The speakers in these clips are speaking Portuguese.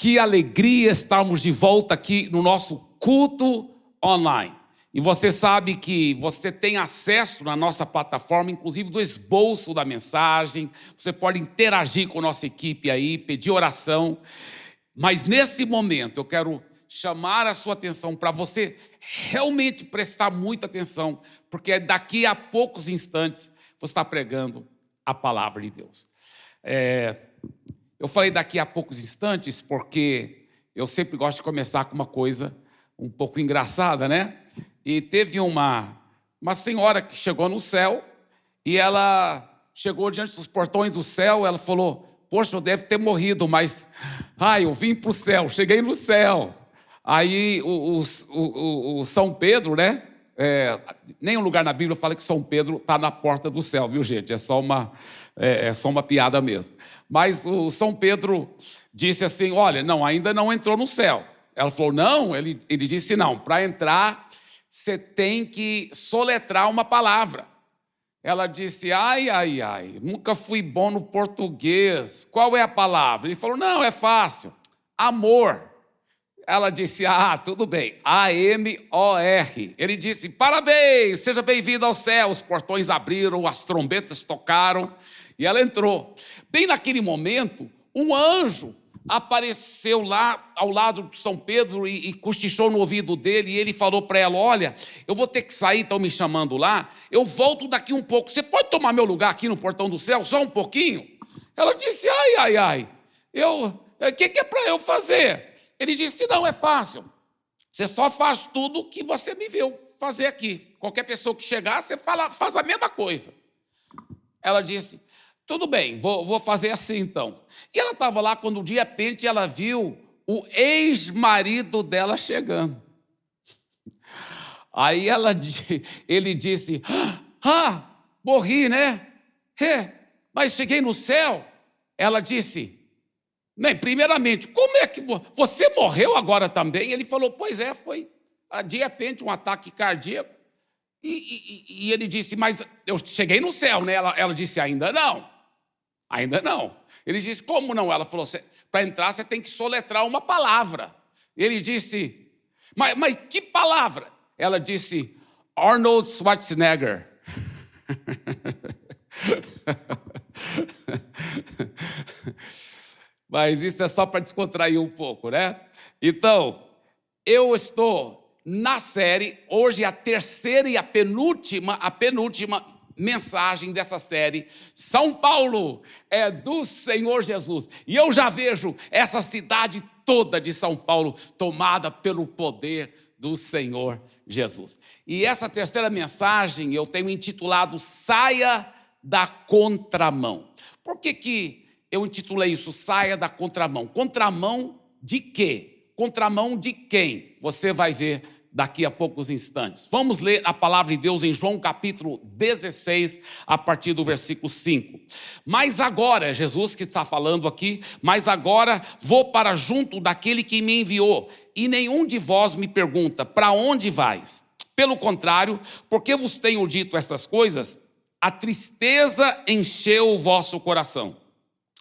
Que alegria estarmos de volta aqui no nosso culto online. E você sabe que você tem acesso na nossa plataforma, inclusive do esboço da mensagem. Você pode interagir com a nossa equipe aí, pedir oração. Mas nesse momento eu quero chamar a sua atenção para você realmente prestar muita atenção, porque daqui a poucos instantes você está pregando a palavra de Deus. Eu falei daqui a poucos instantes porque eu sempre gosto de começar com uma coisa um pouco engraçada, né? E teve uma senhora que chegou no céu e ela chegou diante dos portões do céu, ela falou: poxa, eu devo ter morrido, mas eu vim para o céu, cheguei no céu. Aí o São Pedro, né? Nenhum lugar na Bíblia fala que São Pedro está na porta do céu, viu, gente? É só uma piada mesmo. Mas o São Pedro disse assim: olha, não, ainda não entrou no céu. Ela falou: não, ele disse: não, para entrar você tem que soletrar uma palavra. Ela disse: ai, nunca fui bom no português. Qual é a palavra? Ele falou: não, é fácil, amor. Ela disse: tudo bem, A-M-O-R. Ele disse: parabéns, seja bem-vindo ao céu. Os portões abriram, as trombetas tocaram e ela entrou. Bem naquele momento, um anjo apareceu lá ao lado de São Pedro e cochichou no ouvido dele, e ele falou para ela: olha, eu vou ter que sair, estão me chamando lá, eu volto daqui um pouco, você pode tomar meu lugar aqui no portão do céu, só um pouquinho? Ela disse: o que é para eu fazer? Ele disse: não, é fácil, você só faz tudo o que você me viu fazer aqui, qualquer pessoa que chegar, você faz a mesma coisa. Ela disse: tudo bem, vou fazer assim então. E ela estava lá quando de repente ela viu o ex-marido dela chegando. Aí ele disse: morri, né? Mas cheguei no céu. Ela disse: bem, primeiramente, como é que você morreu agora também? Ele falou: pois é, foi de repente um ataque cardíaco. E ele disse: mas eu cheguei no céu, né? Ela disse: ainda não. Ainda não. Ele disse: como não? Ela falou: para entrar você tem que soletrar uma palavra. Ele disse: mas que palavra? Ela disse: Arnold Schwarzenegger. Mas isso é só para descontrair um pouco, né? Então, eu estou na série, hoje é a terceira e a penúltima mensagem dessa série. São Paulo é do Senhor Jesus. E eu já vejo essa cidade toda de São Paulo tomada pelo poder do Senhor Jesus. E essa terceira mensagem eu tenho intitulado Saia da Contramão. Por que eu intitulei isso Saia da Contramão? Contramão de quê? Contramão de quem? Você vai ver daqui a poucos instantes. Vamos ler a palavra de Deus em João capítulo 16, a partir do versículo 5. Mas agora, Jesus que está falando aqui, mas agora vou para junto daquele que me enviou, e nenhum de vós me pergunta: para onde vais? Pelo contrário, porque vos tenho dito essas coisas, a tristeza encheu o vosso coração.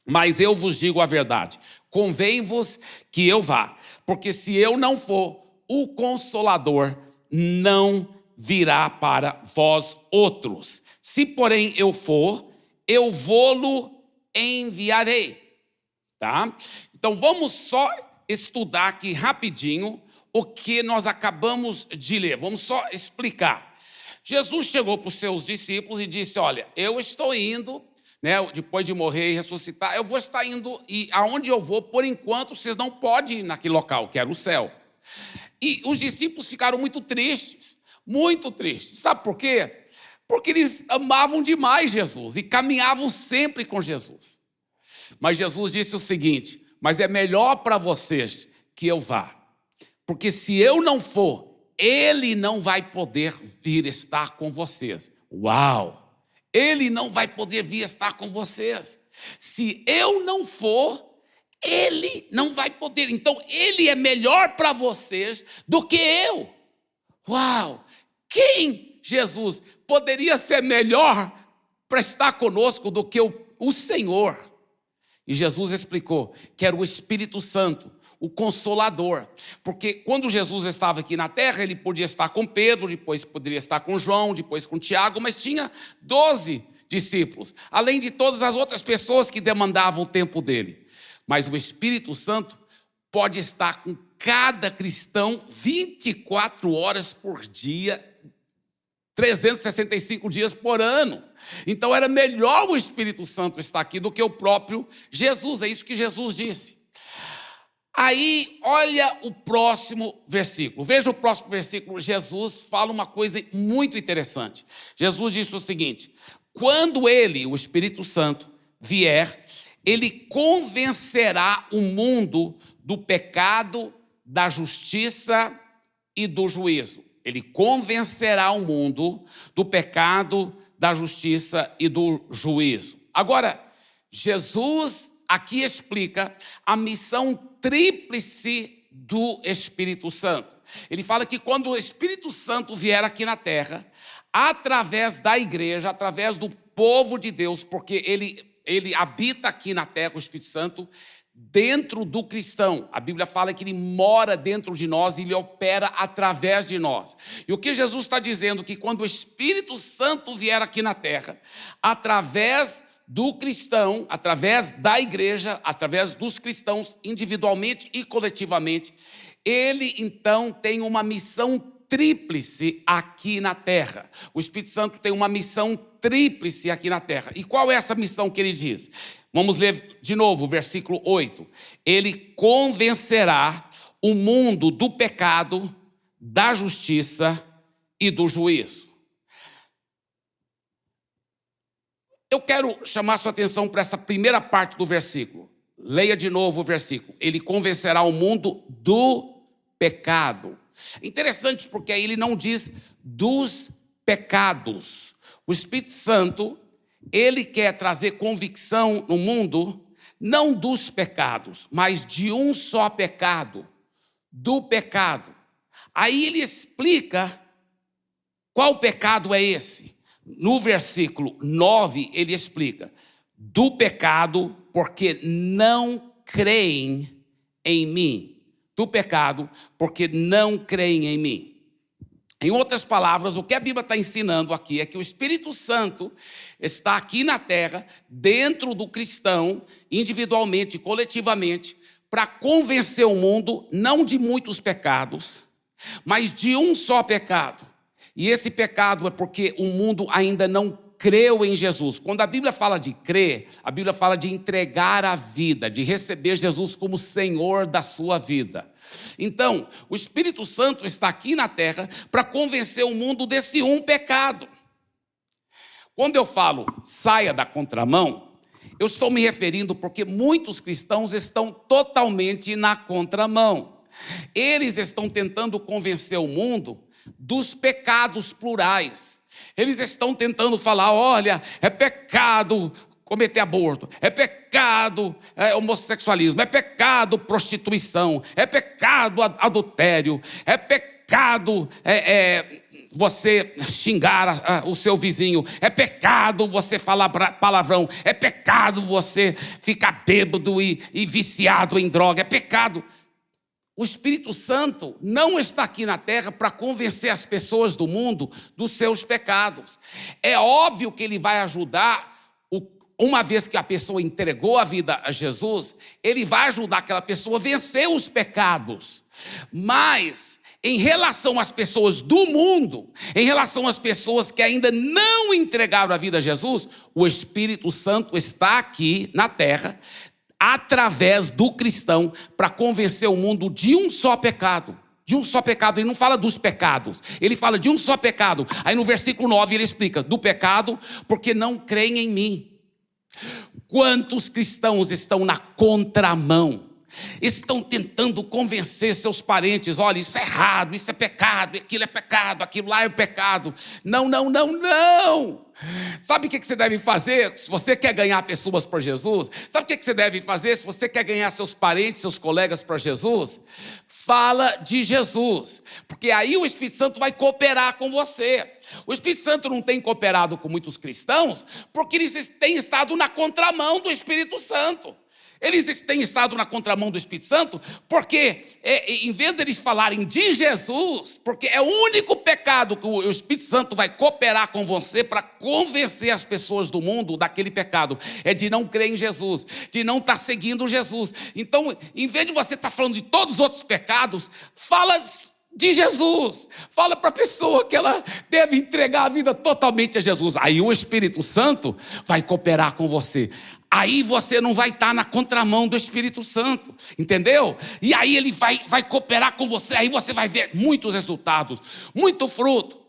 Mas eu vos digo a verdade, convém-vos que eu vá, porque se eu não for, o Consolador não virá para vós outros. Se, porém, eu for, eu vou-lo enviarei. Tá? Então, vamos só estudar aqui rapidinho o que nós acabamos de ler. Vamos só explicar. Jesus chegou para os seus discípulos e disse: olha, eu estou indo, né, depois de morrer e ressuscitar, eu vou estar indo, e aonde eu vou, por enquanto, vocês não podem ir naquele local, que era o céu. E os discípulos ficaram muito tristes. Sabe por quê? Porque eles amavam demais Jesus e caminhavam sempre com Jesus. Mas Jesus disse o seguinte: mas é melhor para vocês que eu vá, porque se eu não for, ele não vai poder vir estar com vocês. Uau! Ele não vai poder vir estar com vocês. Se eu não for, ele não vai poder. Então, ele é melhor para vocês do que eu. Uau! Quem, Jesus, poderia ser melhor para estar conosco do que o Senhor? E Jesus explicou que era o Espírito Santo, o Consolador. Porque quando Jesus estava aqui na terra, ele podia estar com Pedro, depois poderia estar com João, depois com Tiago, mas tinha 12 discípulos, além de todas as outras pessoas que demandavam o tempo dele. Mas o Espírito Santo pode estar com cada cristão 24 horas por dia, 365 dias por ano. Então era melhor o Espírito Santo estar aqui do que o próprio Jesus. É isso que Jesus disse. Aí, olha o próximo versículo. Veja o próximo versículo. Jesus fala uma coisa muito interessante. Jesus disse o seguinte: quando ele, o Espírito Santo, vier, ele convencerá o mundo do pecado, da justiça e do juízo. Ele convencerá o mundo do pecado, da justiça e do juízo. Agora, Jesus aqui explica a missão tríplice do Espírito Santo. Ele fala que quando o Espírito Santo vier aqui na terra, através da igreja, através do povo de Deus, porque ele habita aqui na terra, o Espírito Santo, dentro do cristão. A Bíblia fala que ele mora dentro de nós e ele opera através de nós. E o que Jesus está dizendo é que quando o Espírito Santo vier aqui na terra, através do cristão, através da igreja, através dos cristãos, individualmente e coletivamente, ele então tem uma missão tríplice aqui na terra. O Espírito Santo tem uma missão tríplice aqui na terra. E qual é essa missão que ele diz? Vamos ler de novo o versículo 8. Ele convencerá o mundo do pecado, da justiça e do juízo. Eu quero chamar sua atenção para essa primeira parte do versículo. Leia de novo o versículo. Ele convencerá o mundo do pecado. Interessante porque aí ele não diz dos pecados. O Espírito Santo, ele quer trazer convicção no mundo, não dos pecados, mas de um só pecado, do pecado. Aí ele explica qual pecado é esse. No versículo 9, ele explica: do pecado, porque não creem em mim. Do pecado, porque não creem em mim. Em outras palavras, o que a Bíblia está ensinando aqui é que o Espírito Santo está aqui na terra, dentro do cristão, individualmente e coletivamente, para convencer o mundo, não de muitos pecados, mas de um só pecado. E esse pecado é porque o mundo ainda não creu em Jesus. Quando a Bíblia fala de crer, a Bíblia fala de entregar a vida, de receber Jesus como Senhor da sua vida. Então, o Espírito Santo está aqui na terra para convencer o mundo desse um pecado. Quando eu falo saia da contramão, eu estou me referindo porque muitos cristãos estão totalmente na contramão. Eles estão tentando convencer o mundo dos pecados plurais. Eles estão tentando falar: olha, é pecado cometer aborto, é pecado homossexualismo, é pecado prostituição, é pecado adultério, é pecado você xingar o seu vizinho, é pecado você falar palavrão, é pecado você ficar bêbado e viciado em droga, é pecado. O Espírito Santo não está aqui na terra para convencer as pessoas do mundo dos seus pecados. É óbvio que ele vai ajudar, uma vez que a pessoa entregou a vida a Jesus, ele vai ajudar aquela pessoa a vencer os pecados. Mas, em relação às pessoas do mundo, em relação às pessoas que ainda não entregaram a vida a Jesus, o Espírito Santo está aqui na terra, através do cristão, para convencer o mundo de um só pecado. De um só pecado. Ele não fala dos pecados, ele fala de um só pecado. Aí no versículo 9 ele explica: do pecado, porque não creem em mim. Quantos cristãos estão na contramão? Estão tentando convencer seus parentes: olha, isso é errado, isso é pecado, aquilo lá é pecado. Não, não, não, não. Sabe o que você deve fazer se você quer ganhar pessoas para Jesus? Sabe o que você deve fazer se você quer ganhar seus parentes, seus colegas para Jesus? Fala de Jesus, porque aí o Espírito Santo vai cooperar com você. O Espírito Santo não tem cooperado com muitos cristãos porque eles têm estado na contramão do Espírito Santo. Eles têm estado na contramão do Espírito Santo porque, em vez deles falarem de Jesus, porque é o único pecado que o Espírito Santo vai cooperar com você para convencer as pessoas do mundo daquele pecado, é de não crer em Jesus, de não estar seguindo Jesus. Então, em vez de você estar falando de todos os outros pecados, fala de Jesus, fala para a pessoa que ela deve entregar a vida totalmente a Jesus. Aí o Espírito Santo vai cooperar com você. Aí você não vai estar na contramão do Espírito Santo, entendeu? E aí ele vai cooperar com você, aí você vai ver muitos resultados, muito fruto.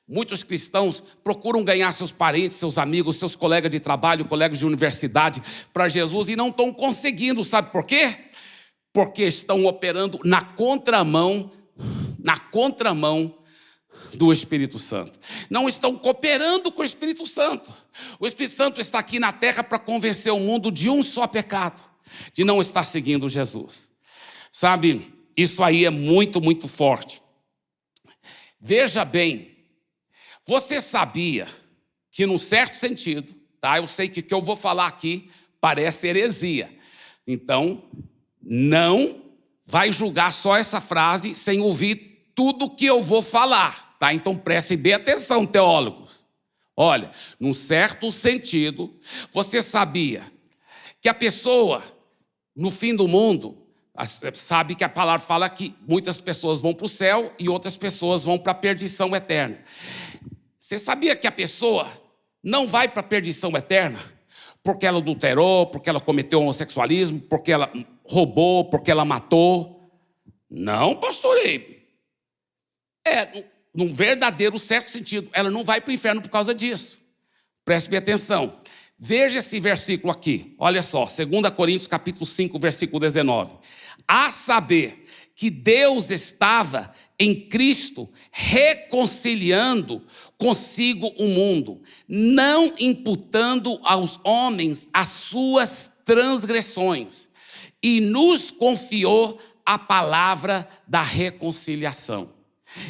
Muitos cristãos procuram ganhar seus parentes, seus amigos, seus colegas de trabalho, colegas de universidade para Jesus e não estão conseguindo, sabe por quê? Porque estão operando na contramão do Espírito Santo. Não estão cooperando com o Espírito Santo. O Espírito Santo está aqui na terra para convencer o mundo de um só pecado, de não estar seguindo Jesus. Sabe, isso aí é muito, muito forte. Veja bem, você sabia que num certo sentido, tá? Eu sei que o que eu vou falar aqui parece heresia. Então, não vai julgar só essa frase sem ouvir tudo que eu vou falar, tá? Então prestem bem atenção, teólogos. Olha, num certo sentido, você sabia que a pessoa, no fim do mundo, sabe que a palavra fala que muitas pessoas vão para o céu e outras pessoas vão para a perdição eterna. Você sabia que a pessoa não vai para a perdição eterna porque ela adulterou, porque ela cometeu homossexualismo, porque ela roubou, porque ela matou? Não, pastor Eibe. Num verdadeiro, certo sentido, ela não vai para o inferno por causa disso. Preste bem atenção. Veja esse versículo aqui. Olha só, 2 Coríntios capítulo 5, versículo 19. A saber que Deus estava em Cristo reconciliando consigo o mundo, não imputando aos homens as suas transgressões, e nos confiou a palavra da reconciliação.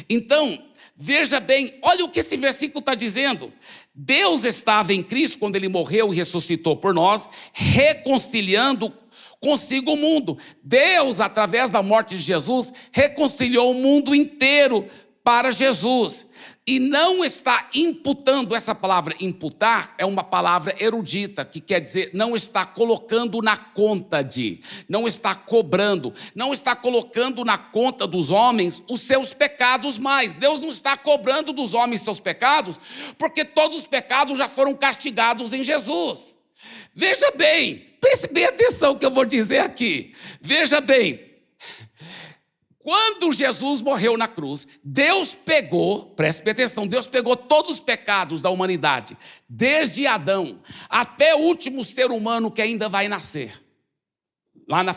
Então, veja bem, olha o que esse versículo está dizendo. Deus estava em Cristo quando Ele morreu e ressuscitou por nós, reconciliando consigo o mundo. Deus, através da morte de Jesus, reconciliou o mundo inteiro para Jesus. E não está imputando, essa palavra imputar é uma palavra erudita, que quer dizer não está colocando na conta de, não está cobrando, não está colocando na conta dos homens os seus pecados mais. Deus não está cobrando dos homens seus pecados, porque todos os pecados já foram castigados em Jesus. Veja bem, preste bem atenção no que eu vou dizer aqui. Veja bem, quando Jesus morreu na cruz, Deus pegou, preste atenção, Deus pegou todos os pecados da humanidade, desde Adão até o último ser humano que ainda vai nascer,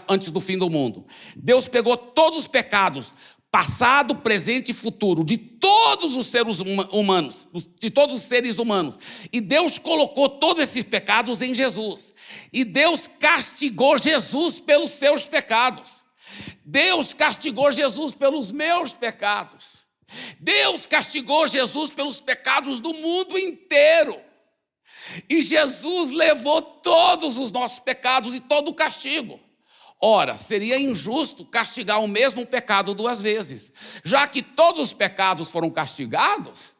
antes do fim do mundo. Deus pegou todos os pecados, passado, presente e futuro, de todos os seres humanos, de todos os seres humanos. E Deus colocou todos esses pecados em Jesus. E Deus castigou Jesus pelos seus pecados. Deus castigou Jesus pelos meus pecados. Deus castigou Jesus pelos pecados do mundo inteiro. E Jesus levou todos os nossos pecados e todo o castigo. Ora, seria injusto castigar o mesmo pecado duas vezes. Já que todos os pecados foram castigados,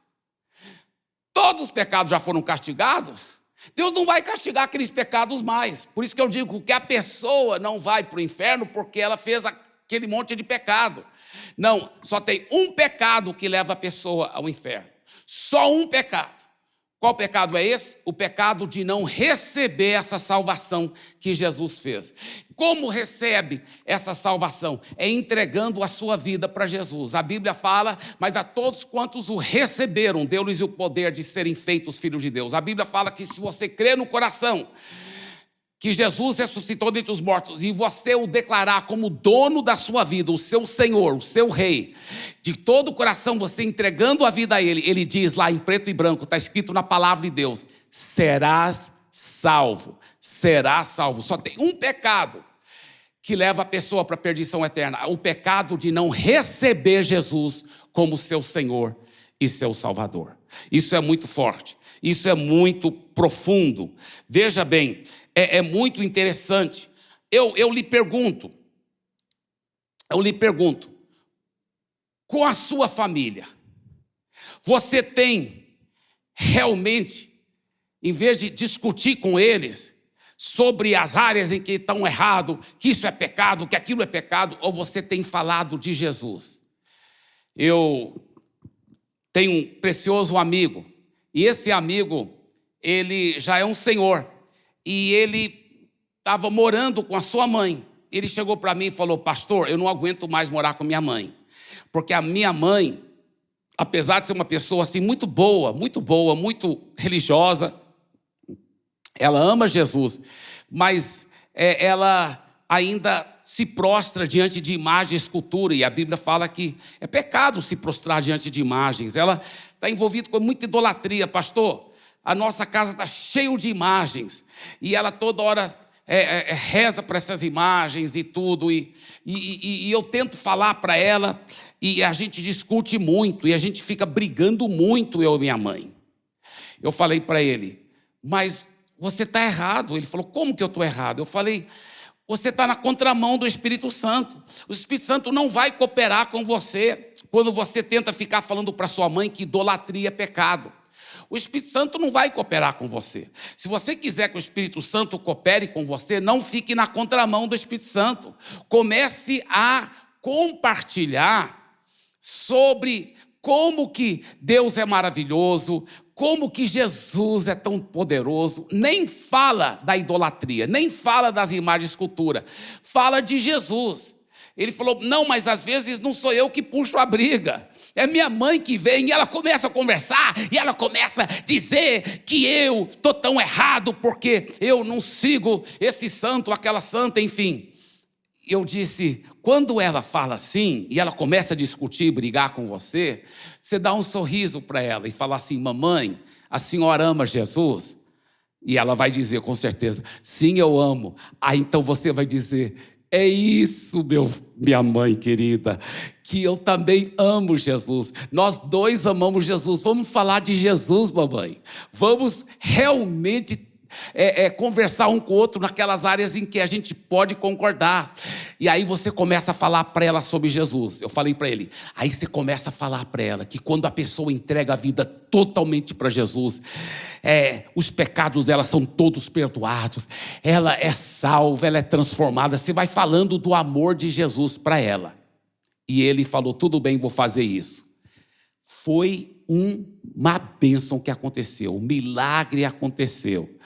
todos os pecados já foram castigados, Deus não vai castigar aqueles pecados mais. Por isso que eu digo que a pessoa não vai para o inferno porque ela fez aquele monte de pecado. Não, só tem um pecado que leva a pessoa ao inferno. Só um pecado. Qual pecado é esse? O pecado de não receber essa salvação que Jesus fez. Como recebe essa salvação? É entregando a sua vida para Jesus. A Bíblia fala, mas a todos quantos o receberam, deu-lhes o poder de serem feitos filhos de Deus. A Bíblia fala que se você crer no coração que Jesus ressuscitou dentre os mortos e você o declarar como dono da sua vida, o seu Senhor, o seu Rei, de todo o coração você entregando a vida a Ele, Ele diz lá em preto e branco, está escrito na palavra de Deus, serás salvo, serás salvo. Só tem um pecado que leva a pessoa para a perdição eterna, o pecado de não receber Jesus como seu Senhor e seu Salvador. Isso é muito forte, isso é muito profundo. Veja bem, é muito interessante eu lhe pergunto, com a sua família, você tem realmente, em vez de discutir com eles sobre as áreas em que estão errados, que isso é pecado, que aquilo é pecado, ou você tem falado de Jesus? Eu tenho um precioso amigo, e esse amigo, ele já é um senhor, e ele estava morando com a sua mãe. Ele chegou para mim e falou: pastor, eu não aguento mais morar com minha mãe, porque a minha mãe, apesar de ser uma pessoa assim muito boa, muito religiosa, ela ama Jesus, mas ela ainda se prostra diante de imagem e escultura, e a Bíblia fala que é pecado se prostrar diante de imagens. Ela está envolvida com muita idolatria. Pastor, a nossa casa está cheia de imagens, e ela toda hora reza para essas imagens e tudo, e eu tento falar para ela, e a gente discute muito, e a gente fica brigando muito, eu e minha mãe. Eu falei para ele: mas você está errado. Ele falou: como que eu estou errado? Eu falei: você está na contramão do Espírito Santo. O Espírito Santo não vai cooperar com você quando você tenta ficar falando para sua mãe que idolatria é pecado. O Espírito Santo não vai cooperar com você. Se você quiser que o Espírito Santo coopere com você, não fique na contramão do Espírito Santo. Comece a compartilhar sobre como que Deus é maravilhoso, como que Jesus é tão poderoso. Nem fala da idolatria, nem fala das imagens de escultura, fala de Jesus. Ele falou: não, mas às vezes não sou eu que puxo a briga, é minha mãe que vem, e ela começa a conversar, e ela começa a dizer que eu estou tão errado, porque eu não sigo esse santo, aquela santa, enfim. Eu disse: quando ela fala assim, e ela começa a discutir, brigar com você, você dá um sorriso para ela e fala assim: mamãe, a senhora ama Jesus? E ela vai dizer com certeza: sim, eu amo. Aí então você vai dizer: é isso, minha mãe querida, que eu também amo Jesus. Nós dois amamos Jesus. Vamos falar de Jesus, mamãe. Vamos realmente conversar um com o outro naquelas áreas em que a gente pode concordar. E aí você começa a falar para ela sobre Jesus. Eu falei para ele: aí você começa a falar para ela que quando a pessoa entrega a vida totalmente para Jesus, os pecados dela são todos perdoados, ela é salva, ela é transformada. Você vai falando do amor de Jesus para ela. E ele falou: tudo bem, vou fazer isso. Foi uma bênção que aconteceu, um milagre aconteceu,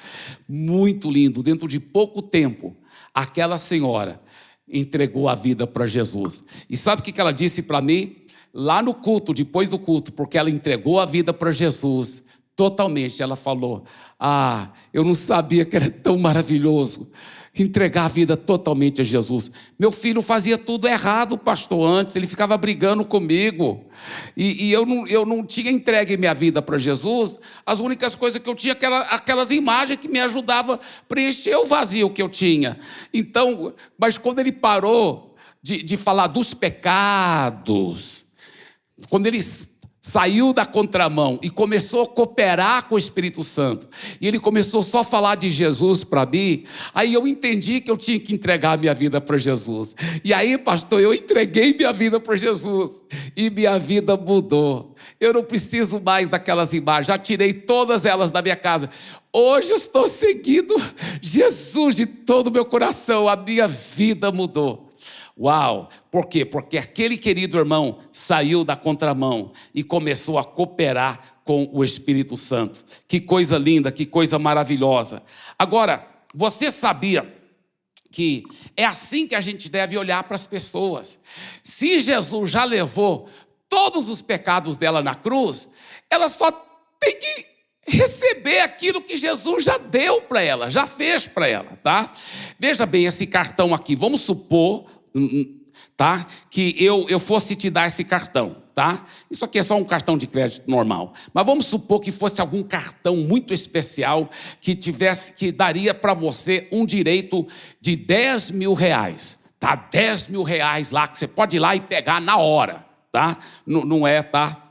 muito lindo. Dentro de pouco tempo, aquela senhora entregou a vida para Jesus. E sabe o que ela disse para mim? Lá no culto, depois do culto, porque ela entregou a vida para Jesus totalmente, ela falou: ah, eu não sabia que era tão maravilhoso entregar a vida totalmente a Jesus. Meu filho fazia tudo errado, pastor, antes, ele ficava brigando comigo, e eu não tinha entregue minha vida para Jesus. As únicas coisas que eu tinha, aquelas imagens que me ajudavam a preencher o vazio que eu tinha. Então, mas quando ele parou de falar dos pecados, quando ele saiu da contramão e começou a cooperar com o Espírito Santo, e ele começou só a falar de Jesus para mim, aí eu entendi que eu tinha que entregar minha vida para Jesus. E aí, pastor, eu entreguei minha vida para Jesus, e minha vida mudou. Eu não preciso mais daquelas imagens, já tirei todas elas da minha casa. Hoje eu estou seguindo Jesus de todo o meu coração, a minha vida mudou. Uau! Por quê? Porque aquele querido irmão saiu da contramão e começou a cooperar com o Espírito Santo. Que coisa linda, que coisa maravilhosa. Agora, você sabia que é assim que a gente deve olhar para as pessoas? Se Jesus já levou todos os pecados dela na cruz, ela só tem que receber aquilo que Jesus já deu para ela, já fez para ela, tá? Veja bem esse cartão aqui. Vamos supor, tá, que eu fosse te dar esse cartão, tá? Isso aqui é só um cartão de crédito normal, mas vamos supor que fosse algum cartão muito especial que daria para você um direito de 10 mil reais, tá? 10 mil reais lá, que você pode ir lá e pegar na hora, tá? Não é, tá?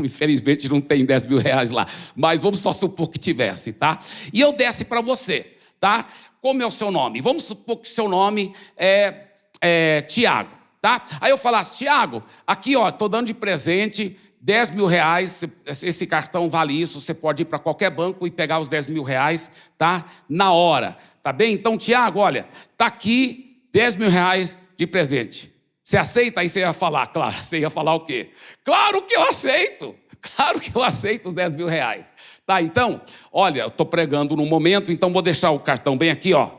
Infelizmente não tem 10 mil reais lá, mas vamos só supor que tivesse, tá? E eu desse para você, tá? como é o seu nome? Vamos supor que o seu nome é Tiago, tá? Aí eu falasse, Tiago, aqui, ó, estou dando de presente R$10.000, esse cartão vale isso, você pode ir para qualquer banco e pegar os R$10.000, tá? Na hora, tá bem? Então, Tiago, olha, tá aqui R$10.000 de presente. Você aceita? Aí você ia falar, claro, você ia falar o quê? Claro que eu aceito! Claro que eu aceito os R$10.000. Tá, então, olha, eu estou pregando no momento, então vou deixar o cartão bem aqui, ó.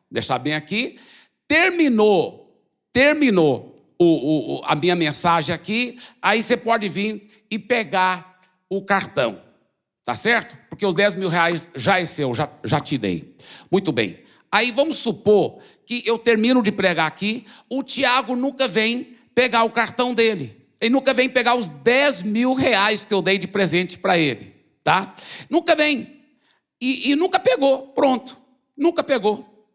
Deixar bem aqui. Terminou a minha mensagem aqui, aí você pode vir e pegar o cartão, tá certo? Porque os R$10.000 já é seu, já te dei. Muito bem. Aí vamos supor que eu termino de pregar aqui, o Tiago nunca vem pegar o cartão dele. Ele nunca vem pegar os R$10.000 que eu dei de presente para ele, tá? Nunca vem. E nunca pegou, pronto. Nunca pegou.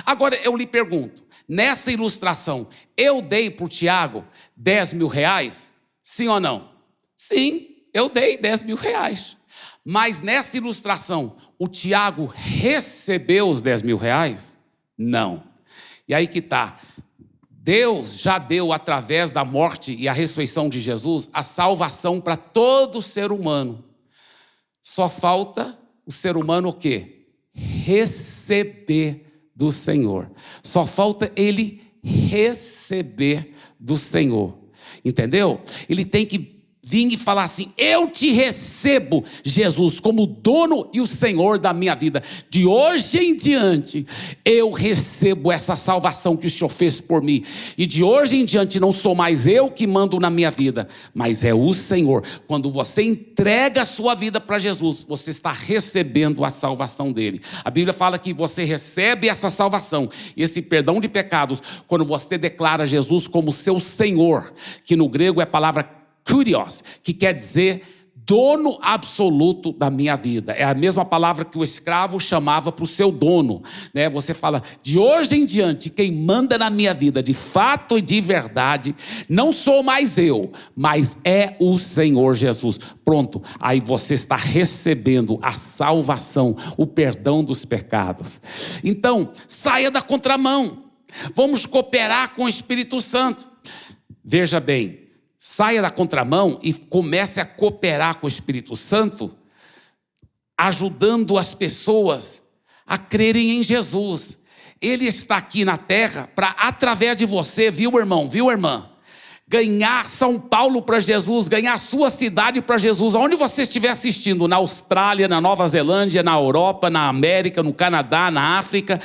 Agora eu lhe pergunto, nessa ilustração, eu dei para o Tiago R$10.000? Sim ou não? Sim, eu dei R$10.000. Mas nessa ilustração, o Tiago recebeu os R$10.000? Não. E aí que está. Deus já deu, através da morte e a ressurreição de Jesus, a salvação para todo ser humano. Só falta o ser humano o quê? Receber do Senhor. Só falta ele receber do Senhor. Entendeu? Ele tem que vir e falar assim, eu te recebo, Jesus, como dono e o Senhor da minha vida. De hoje em diante, eu recebo essa salvação que o Senhor fez por mim. E de hoje em diante, não sou mais eu que mando na minha vida, mas é o Senhor. Quando você entrega a sua vida para Jesus, você está recebendo a salvação dele. A Bíblia fala que você recebe essa salvação, esse perdão de pecados, quando você declara Jesus como seu Senhor, que no grego é a palavra Kurios, que quer dizer dono absoluto da minha vida. É a mesma palavra que o escravo chamava para o seu dono, né? Você fala, de hoje em diante, quem manda na minha vida, de fato e de verdade, não sou mais eu, mas é o Senhor Jesus. Pronto, aí você está recebendo a salvação, o perdão dos pecados. Então, saia da contramão. Vamos cooperar com o Espírito Santo. Veja bem, saia da contramão e comece a cooperar com o Espírito Santo, ajudando as pessoas a crerem em Jesus. Ele está aqui na terra para, através de você, viu, irmão, viu, irmã, ganhar São Paulo para Jesus, ganhar a sua cidade para Jesus, onde você estiver assistindo, na Austrália, na Nova Zelândia, na Europa, na América, no Canadá, na África.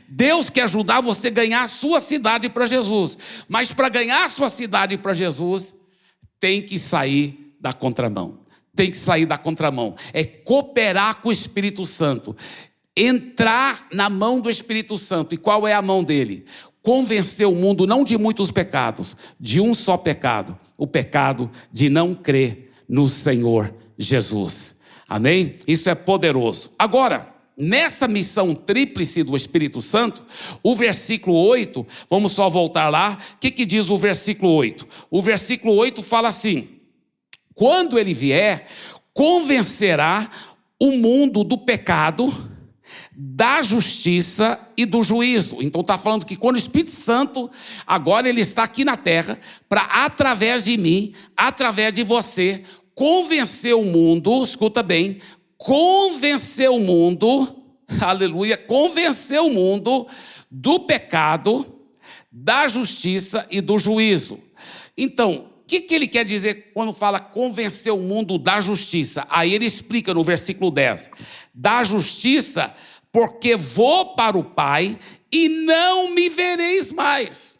Deus quer ajudar você a ganhar a sua cidade para Jesus. Mas para ganhar a sua cidade para Jesus, tem que sair da contramão. Tem que sair da contramão. É cooperar com o Espírito Santo. Entrar na mão do Espírito Santo. E qual é a mão dele? Convencer o mundo não de muitos pecados, de um só pecado. O pecado de não crer no Senhor Jesus. Amém? Isso é poderoso. Agora, nessa missão tríplice do Espírito Santo, o versículo 8, vamos só voltar lá, o que diz o versículo 8? O versículo 8 fala assim, quando ele vier, convencerá o mundo do pecado, da justiça e do juízo. Então está falando que quando o Espírito Santo, agora ele está aqui na terra, para através de mim, através de você, convencer o mundo, escuta bem, convencer o mundo, aleluia, convencer o mundo do pecado, da justiça e do juízo. Então, o que ele quer dizer quando fala convencer o mundo da justiça? Aí ele explica no versículo 10, da justiça, porque vou para o Pai e não me vereis mais.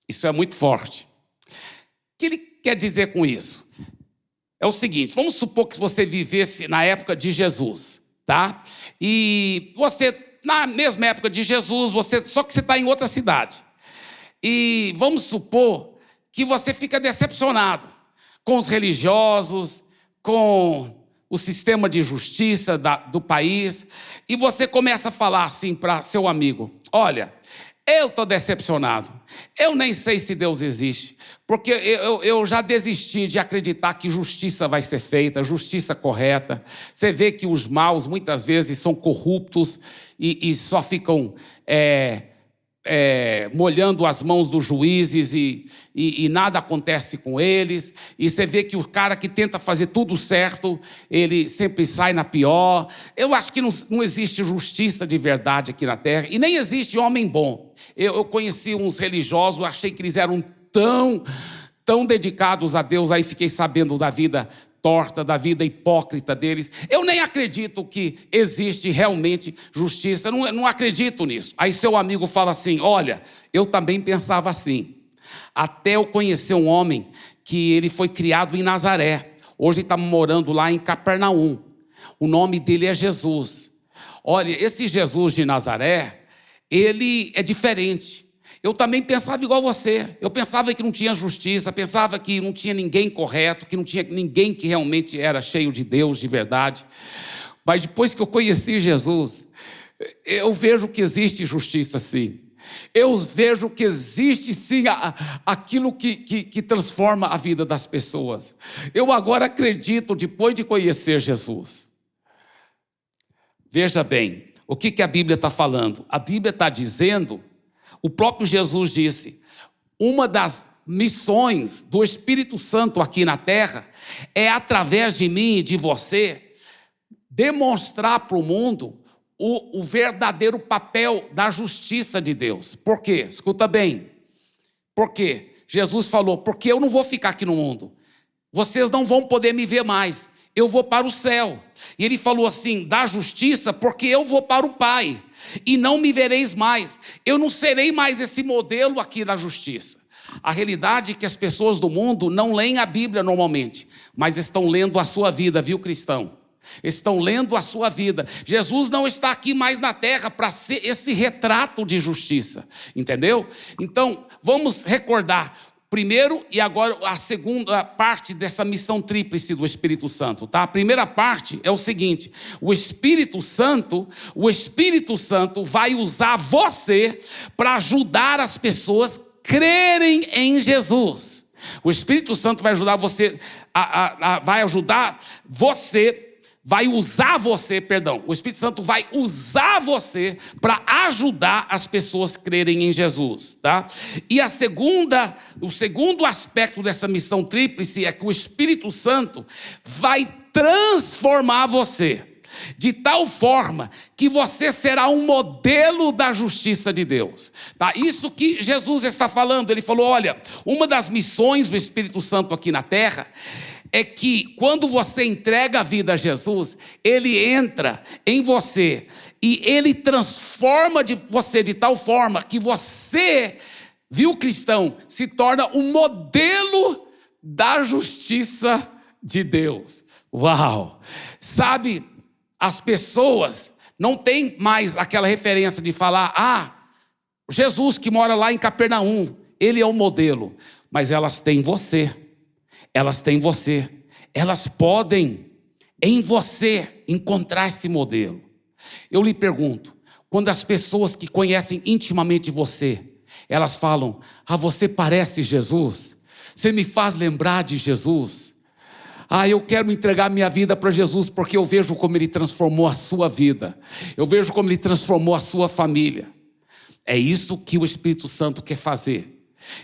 Isso é muito forte. O que ele quer dizer com isso? É o seguinte, vamos supor que você vivesse na época de Jesus, tá? E você, na mesma época de Jesus, só que você está em outra cidade. E vamos supor que você fica decepcionado com os religiosos, com o sistema de justiça do país, e você começa a falar assim para seu amigo, olha, Eu estou decepcionado. Eu nem sei se Deus existe, porque eu já desisti de acreditar que justiça vai ser feita, justiça correta. Você vê que os maus muitas vezes são corruptos e só ficam molhando as mãos dos juízes e nada acontece com eles. E você vê que o cara que tenta fazer tudo certo, ele sempre sai na pior. Eu acho que não existe justiça de verdade aqui na terra, e nem existe homem bom. Eu conheci uns religiosos, achei que eles eram tão dedicados a Deus, aí fiquei sabendo da vida torta, da vida hipócrita deles. Eu nem acredito que existe realmente justiça, não acredito nisso. Aí seu amigo fala assim: olha, eu também pensava assim, até eu conhecer um homem que ele foi criado em Nazaré, hoje ele está morando lá em Capernaum, o nome dele é Jesus. Olha, esse Jesus de Nazaré, ele é diferente. Eu também pensava igual você. Eu pensava que não tinha justiça, pensava que não tinha ninguém correto, que não tinha ninguém que realmente era cheio de Deus, de verdade. Mas depois que eu conheci Jesus, eu vejo que existe justiça sim. Eu vejo que existe sim aquilo que transforma a vida das pessoas. Eu agora acredito, depois de conhecer Jesus. Veja bem, o que a Bíblia está falando? A Bíblia está dizendo, o próprio Jesus disse, uma das missões do Espírito Santo aqui na terra é, através de mim e de você, demonstrar para o mundo o verdadeiro papel da justiça de Deus. Por quê? Escuta bem. Por quê? Jesus falou: porque eu não vou ficar aqui no mundo. Vocês não vão poder me ver mais. Eu vou para o céu. E ele falou assim, da justiça, porque eu vou para o Pai, e não me vereis mais. Eu não serei mais esse modelo aqui da justiça. A realidade é que as pessoas do mundo não leem a Bíblia normalmente, mas estão lendo a sua vida, viu, cristão? Estão lendo a sua vida. Jesus não está aqui mais na terra para ser esse retrato de justiça, entendeu? Então, vamos recordar primeiro e agora a segunda parte dessa missão tríplice do Espírito Santo, tá? A primeira parte é o seguinte: o Espírito Santo vai usar você para ajudar as pessoas a crerem em Jesus. O Espírito Santo vai ajudar você, o Espírito Santo vai usar você para ajudar as pessoas a crerem em Jesus, tá? E o segundo aspecto dessa missão tríplice é que o Espírito Santo vai transformar você de tal forma que você será um modelo da justiça de Deus, tá? Isso que Jesus está falando. Ele falou: olha, uma das missões do Espírito Santo aqui na terra é que quando você entrega a vida a Jesus, ele entra em você e ele transforma você de tal forma que você, viu, cristão, se torna um modelo da justiça de Deus. Uau! Sabe, as pessoas não têm mais aquela referência de falar: Jesus que mora lá em Capernaum, ele é o modelo. Mas elas têm você. Elas têm você. Elas podem, em você, encontrar esse modelo. Eu lhe pergunto, quando as pessoas que conhecem intimamente você, elas falam: você parece Jesus, você me faz lembrar de Jesus. Eu quero entregar minha vida para Jesus, porque eu vejo como Ele transformou a sua vida. Eu vejo como Ele transformou a sua família. É isso que o Espírito Santo quer fazer.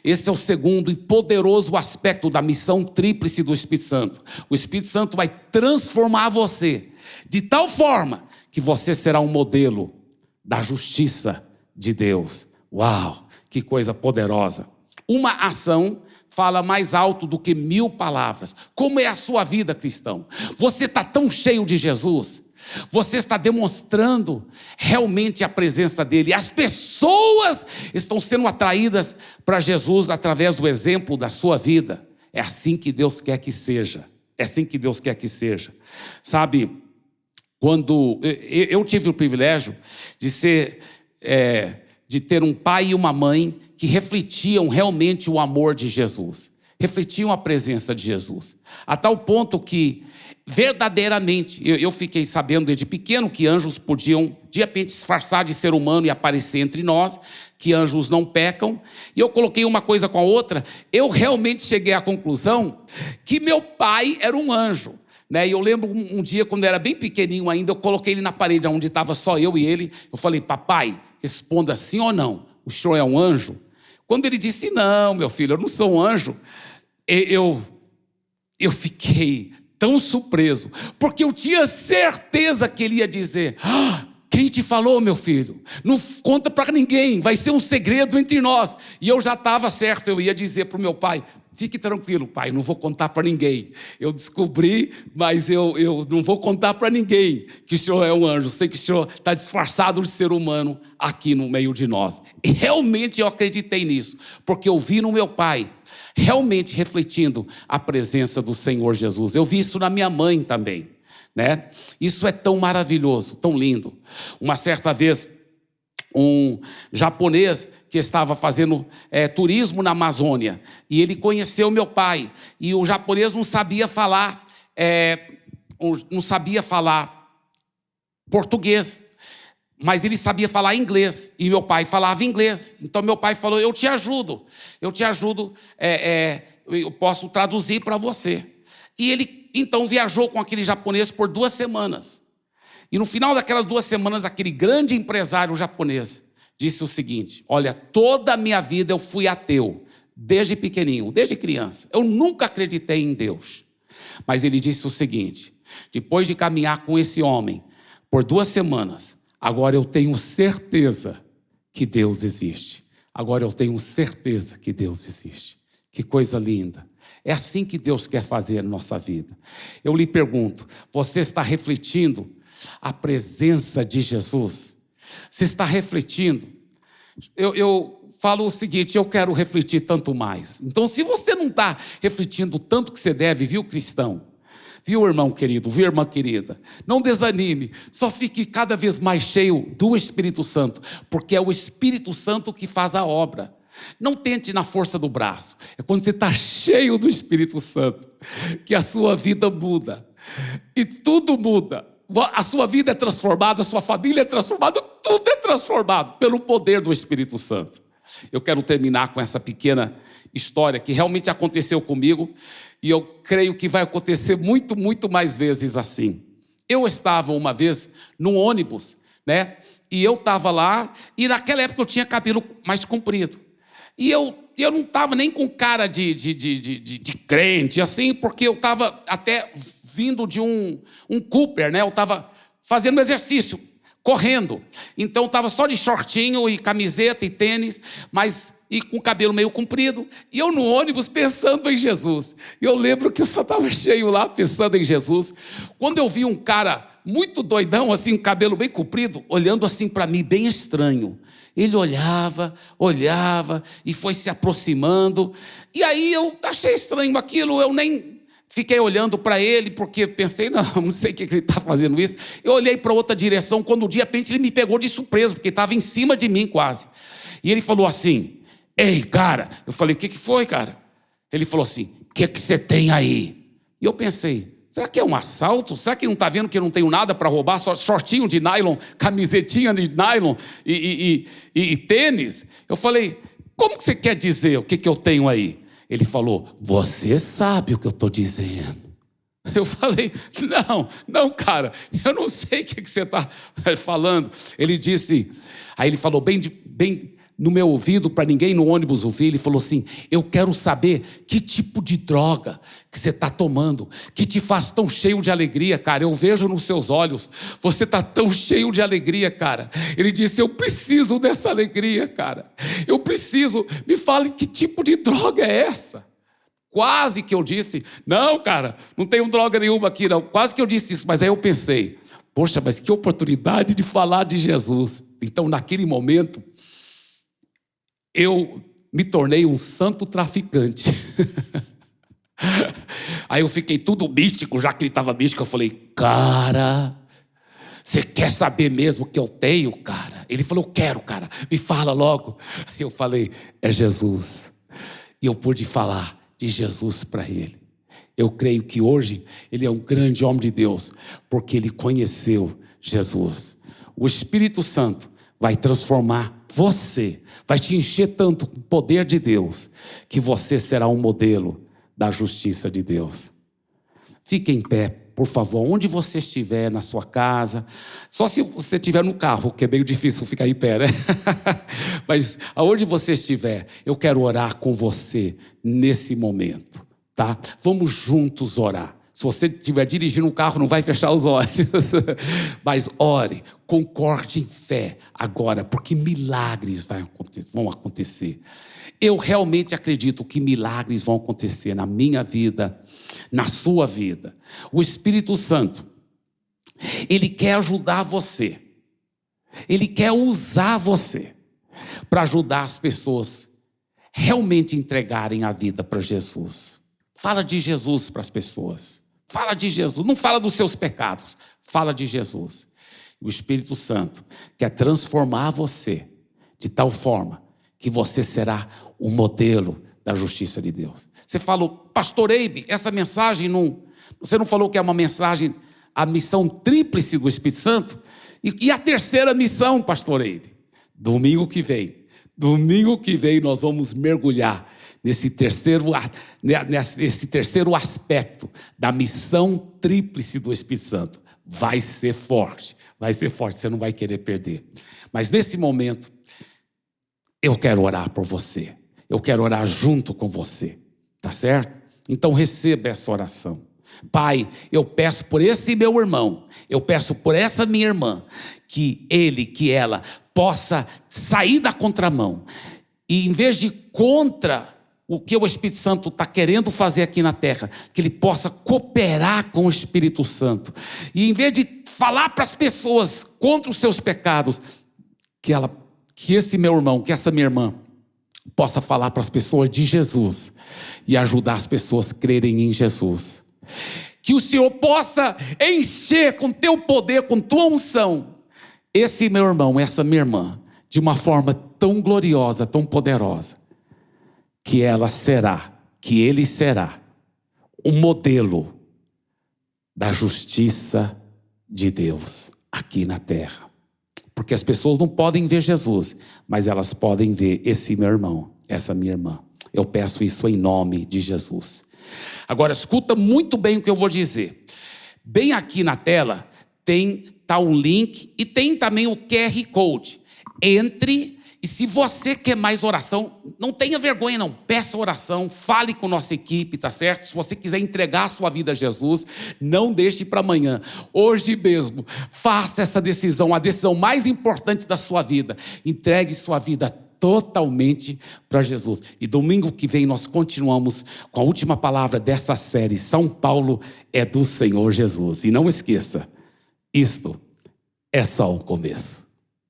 Esse é o segundo e poderoso aspecto da missão tríplice do Espírito Santo. O Espírito Santo vai transformar você de tal forma que você será um modelo da justiça de Deus. Uau, que coisa poderosa. Uma ação fala mais alto do que 1000 palavras. Como é a sua vida, cristão? Você está tão cheio de Jesus? Você está demonstrando realmente a presença dele. As pessoas estão sendo atraídas para Jesus através do exemplo da sua vida. É assim que Deus quer que seja. É assim que Deus quer que seja. Sabe, quando eu tive o privilégio de ter um pai e uma mãe que refletiam realmente o amor de Jesus. refletiam a presença de Jesus. A tal ponto que, verdadeiramente, eu fiquei sabendo desde pequeno que anjos podiam, de repente, disfarçar de ser humano e aparecer entre nós, que anjos não pecam. E eu coloquei uma coisa com a outra, eu realmente cheguei à conclusão que meu pai era um anjo. E eu lembro um dia, quando eu era bem pequenininho ainda, eu coloquei ele na parede, onde estava só eu e ele. Eu falei, papai, responda sim ou não, o senhor é um anjo? Quando ele disse, não, meu filho, eu não sou um anjo, eu fiquei tão surpreso, porque eu tinha certeza que ele ia dizer, quem te falou, meu filho? Não conta para ninguém, vai ser um segredo entre nós. E eu já estava certo, eu ia dizer para o meu pai, fique tranquilo, pai, não vou contar para ninguém. Eu descobri, mas eu não vou contar para ninguém que o senhor é um anjo. Sei que o senhor está disfarçado de ser humano aqui no meio de nós. E realmente eu acreditei nisso, porque eu vi no meu pai, realmente refletindo a presença do Senhor Jesus. Eu vi isso na minha mãe também, Isso é tão maravilhoso, tão lindo. Uma certa vez, um japonês que estava fazendo turismo na Amazônia, e ele conheceu meu pai, e o japonês não sabia falar português, mas ele sabia falar inglês, e meu pai falava inglês. Então meu pai falou, eu te ajudo, eu posso traduzir para você. E ele então viajou com aquele japonês por 2 semanas. E no final daquelas 2 semanas, aquele grande empresário japonês disse o seguinte, olha, toda a minha vida eu fui ateu, desde pequenininho, desde criança. Eu nunca acreditei em Deus. Mas ele disse o seguinte, depois de caminhar com esse homem por 2 semanas, agora eu tenho certeza que Deus existe. Agora eu tenho certeza que Deus existe. Que coisa linda. É assim que Deus quer fazer na nossa vida. Eu lhe pergunto, você está refletindo a presença de Jesus? Você está refletindo? Eu falo o seguinte, eu quero refletir tanto mais. Então, se você não está refletindo tanto que você deve, viu, cristão? Viu, irmão querido, viu, irmã querida? Não desanime, só fique cada vez mais cheio do Espírito Santo, porque é o Espírito Santo que faz a obra. Não tente na força do braço, é quando você está cheio do Espírito Santo, que a sua vida muda, e tudo muda. A sua vida é transformada, a sua família é transformada, tudo é transformado pelo poder do Espírito Santo. Eu quero terminar com essa pequena história que realmente aconteceu comigo, e eu creio que vai acontecer muito, muito mais vezes assim. Eu estava uma vez num ônibus, e eu estava lá, e naquela época eu tinha cabelo mais comprido. E eu não estava nem com cara de crente, assim, porque eu estava até vindo de um Cooper, Eu estava fazendo exercício, correndo. Então eu estava só de shortinho e camiseta e tênis, e com o cabelo meio comprido. E eu no ônibus pensando em Jesus. E eu lembro que eu só estava cheio lá pensando em Jesus. Quando eu vi um cara muito doidão, assim, cabelo bem comprido, olhando assim para mim, bem estranho. Ele olhava e foi se aproximando. E aí eu achei estranho aquilo, eu nem fiquei olhando para ele, porque pensei, não sei o que ele está fazendo isso. Eu olhei para outra direção, quando de repente ele me pegou de surpresa, porque estava em cima de mim quase. E ele falou assim, ei, cara. Eu falei, o que foi, cara? Ele falou assim, o que você tem aí? E eu pensei, será que é um assalto? Será que não está vendo que eu não tenho nada para roubar? Só shortinho de nylon, camisetinha de nylon e tênis? Eu falei, como que você quer dizer o que eu tenho aí? Ele falou, você sabe o que eu estou dizendo. Eu falei, não, cara, eu não sei o que você está falando. Ele disse, aí ele falou bem no meu ouvido, para ninguém no ônibus ouvir, ele falou assim, eu quero saber que tipo de droga que você está tomando, que te faz tão cheio de alegria, cara. Eu vejo nos seus olhos, você está tão cheio de alegria, cara. Ele disse, eu preciso dessa alegria, cara. Eu preciso, me fale que tipo de droga é essa? Quase que eu disse, não, cara, não tenho droga nenhuma aqui, não. Quase que eu disse isso, mas aí eu pensei, poxa, mas que oportunidade de falar de Jesus. Então, naquele momento, eu me tornei um santo traficante. Aí eu fiquei tudo místico, já que ele estava místico. Eu falei, cara, você quer saber mesmo o que eu tenho, cara? Ele falou, eu quero, cara, me fala logo. Eu falei, é Jesus. E eu pude falar, de Jesus para ele. Eu creio que hoje ele é um grande homem de Deus, porque ele conheceu Jesus. O Espírito Santo vai transformar você, vai te encher tanto com o poder de Deus, que você será um modelo da justiça de Deus. Fique em pé, por favor, onde você estiver, na sua casa. Só se você estiver no carro, que é meio difícil ficar em pé, né? Mas aonde você estiver, eu quero orar com você nesse momento, tá? Vamos juntos orar. Se você estiver dirigindo um carro, não vai fechar os olhos. Mas ore, concorde em fé agora, porque milagres vão acontecer. Eu realmente acredito que milagres vão acontecer na minha vida, na sua vida. O Espírito Santo, ele quer ajudar você. Ele quer usar você para ajudar as pessoas realmente entregarem a vida para Jesus. Fala de Jesus para as pessoas. Fala de Jesus. Não fala dos seus pecados. Fala de Jesus. O Espírito Santo quer transformar você de tal forma que você será o modelo da justiça de Deus. Você falou, pastor Eibe, essa mensagem você não falou que é uma mensagem, a missão tríplice do Espírito Santo? E a terceira missão, pastor Eibe? Domingo que vem nós vamos mergulhar nesse terceiro aspecto da missão tríplice do Espírito Santo. Vai ser forte, você não vai querer perder. Mas nesse momento, eu quero orar por você, eu quero orar junto com você, tá certo? Então receba essa oração. Pai, eu peço por esse meu irmão, eu peço por essa minha irmã, que ela possa sair da contramão, e em vez de contra o que o Espírito Santo está querendo fazer aqui na terra, que ele possa cooperar com o Espírito Santo, e em vez de falar para as pessoas contra os seus pecados, que esse meu irmão, que essa minha irmã possa falar para as pessoas de Jesus e ajudar as pessoas a crerem em Jesus. Que o Senhor possa encher com teu poder, com tua unção, esse meu irmão, essa minha irmã, de uma forma tão gloriosa, tão poderosa, que ele será o modelo da justiça de Deus aqui na terra. Porque as pessoas não podem ver Jesus, mas elas podem ver esse meu irmão, essa minha irmã. Eu peço isso em nome de Jesus. Agora, escuta muito bem o que eu vou dizer. Bem aqui na tela tá um link e tem também o QR Code. Entre, e se você quer mais oração, não tenha vergonha não, peça oração, fale com nossa equipe, tá certo? Se você quiser entregar a sua vida a Jesus, não deixe para amanhã, hoje mesmo, faça essa decisão, a decisão mais importante da sua vida, entregue sua vida totalmente para Jesus. E domingo que vem nós continuamos com a última palavra dessa série, São Paulo é do Senhor Jesus. E não esqueça, isto é só o começo.